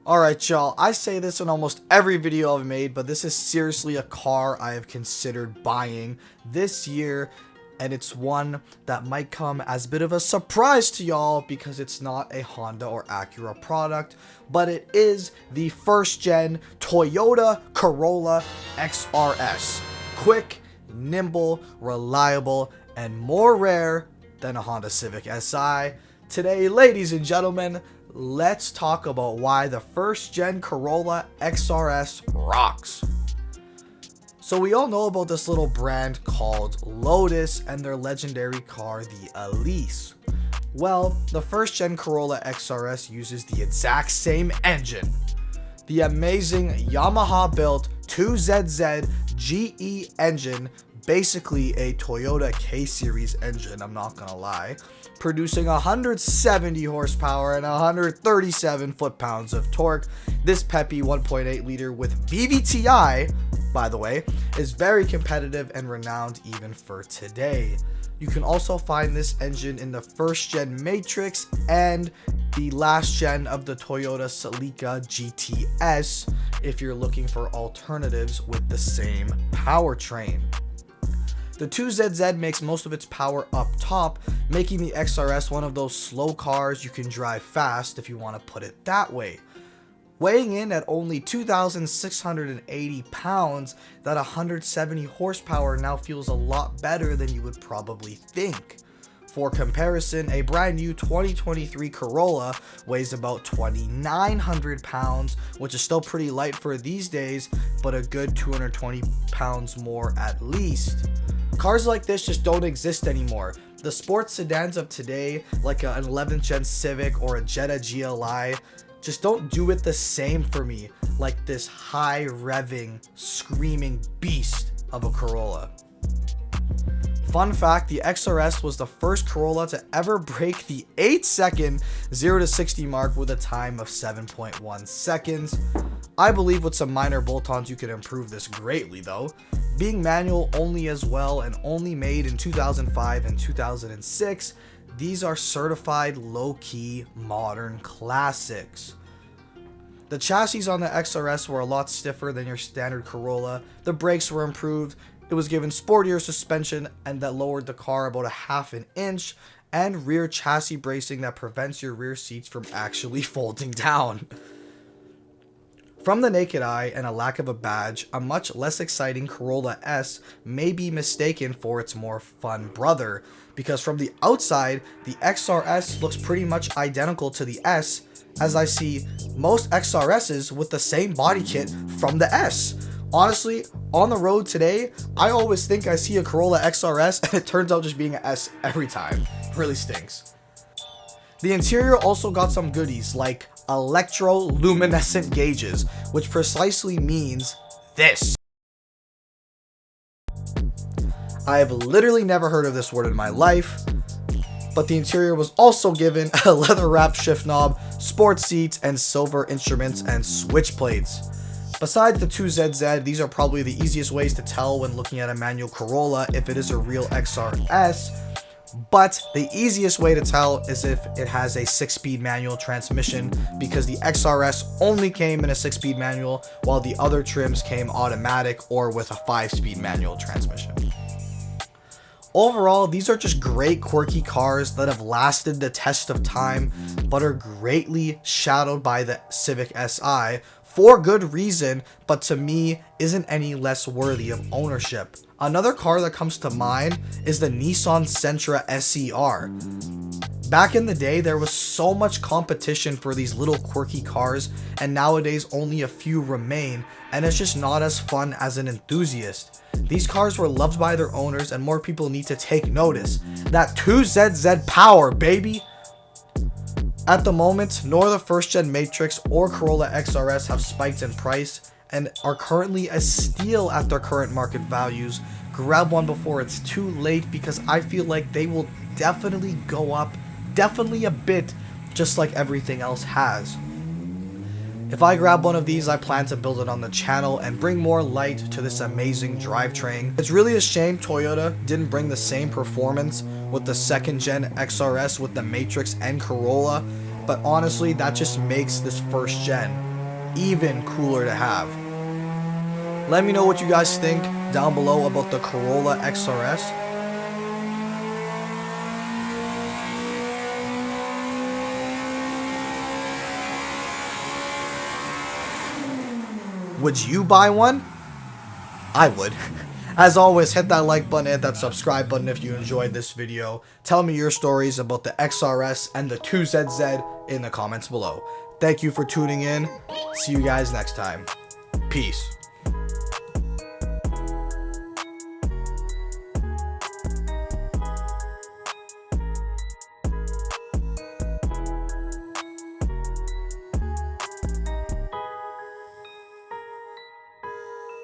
Alright y'all, I say this in almost every video I've made, but this is seriously a car I have considered buying this year, and it's one that might come as a bit of a surprise to y'all because it's not a Honda or Acura product, but it is the first gen Toyota Corolla XRS. Quick, nimble, reliable, and more rare than a Honda Civic Si. Today, ladies and gentlemen, let's talk about why the first gen Corolla XRS rocks. So we all know about this little brand called Lotus and their legendary car, the Elise. Well, the first gen Corolla XRS uses the exact same engine. The amazing Yamaha built 2ZZ GE engine, basically a Toyota K-Series engine, I'm not gonna lie, producing 170 horsepower and 137 foot-pounds of torque. This peppy 1.8 liter with VVTi, by the way, is very competitive and renowned even for today. You can also find this engine in the first gen Matrix and the last gen of the Toyota Celica GTS if you're looking for alternatives with the same powertrain. The 2ZZ makes most of its power up top, making the XRS one of those slow cars you can drive fast if you want to put it that way. Weighing in at only 2,680 pounds, that 170 horsepower now feels a lot better than you would probably think. For comparison, a brand new 2023 Corolla weighs about 2,900 pounds, which is still pretty light for these days, but a good 220 pounds more at least. Cars like this just don't exist anymore. The sports sedans of today, like an 11th gen Civic or a Jetta GLI, just don't do it the same for me like this high revving, screaming beast of a Corolla. Fun fact, the XRS was the first Corolla to ever break the 8-second 0 to 60 mark with a time of 7.1 seconds. I believe with some minor bolt-ons you could improve this greatly though. Being manual only as well and only made in 2005 and 2006, these are certified low-key modern classics. The chassis on the XRS were a lot stiffer than your standard Corolla. The brakes were improved. It was given sportier suspension and that lowered the car about a half an inch, and rear chassis bracing that prevents your rear seats from actually folding down. From the naked eye and a lack of a badge, a much less exciting Corolla S may be mistaken for its more fun brother, because from the outside, the XRS looks pretty much identical to the S, as I see most XRSs with the same body kit from the S. Honestly, on the road today, I always think I see a Corolla XRS and it turns out just being an S every time. Really stinks. The interior also got some goodies like electroluminescent gauges, which precisely means this. I have literally never heard of this word in my life, but the interior was also given a leather-wrapped shift knob, sports seats, and silver instruments and switch plates. Besides the 2ZZ, these are probably the easiest ways to tell when looking at a manual Corolla if it is a real XRS, but the easiest way to tell is if it has a 6-speed manual transmission, because the XRS only came in a 6-speed manual while the other trims came automatic or with a 5-speed manual transmission. Overall, these are just great quirky cars that have lasted the test of time but are greatly shadowed by the Civic Si for good reason, but to me isn't any less worthy of ownership. Another car that comes to mind is the Nissan Sentra SCR. Back in the day, there was so much competition for these little quirky cars, and nowadays only a few remain, and it's just not as fun as an enthusiast. These cars were loved by their owners, and more people need to take notice. That 2ZZ power, baby! At the moment, nor the first gen Matrix or Corolla XRS have spiked in price and are currently a steal at their current market values. Grab one before it's too late, because I feel like they will definitely go up, definitely a bit, just like everything else has. If I grab one of these, I plan to build it on the channel and bring more light to this amazing drivetrain. It's really a shame Toyota didn't bring the same performance with the second gen XRS with the Matrix and Corolla, but honestly that just makes this first gen even cooler to have. Let me know what you guys think down below about the Corolla XRS. Would you buy one? I would. As always, hit that like button, hit that subscribe button if you enjoyed this video. Tell me your stories about the XRS and the 2ZZ in the comments below. Thank you for tuning in. See you guys next time. Peace.